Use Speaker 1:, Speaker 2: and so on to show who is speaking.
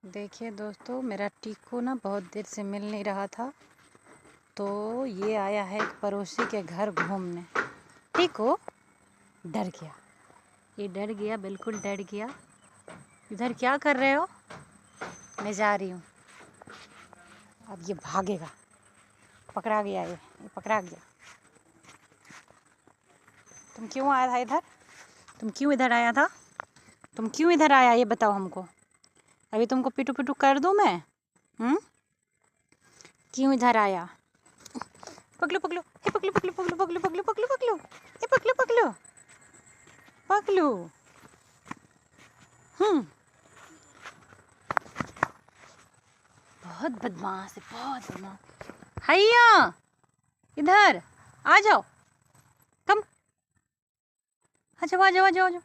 Speaker 1: देखिए दोस्तों, मेरा टीकू ना बहुत देर से मिल नहीं रहा था, तो ये आया है एक पड़ोसी के घर घूमने। टीकू डर गया, ये डर गया, बिल्कुल डर गया। इधर क्या कर रहे हो? मैं जा रही हूँ। अब ये भागेगा, पकड़ा गया, ये पकड़ा गया। तुम क्यों आया था इधर? तुम क्यों इधर आया था? तुम क्यों इधर आया, ये बताओ हमको। अभी तुमको पिटू पिटू कर दूँ मैं? क्यों इधर आया? पकलो पकलो, हे पकलो पकलो पकलो पकलो पकलो पकलो पकलो, हे पकलो पकलो पकलो। बहुत बदमाश है, बहुत बदमाश। हैया इधर आ जाओ, कम आ जाओ आ जाओ आ जाओ आ जाओ।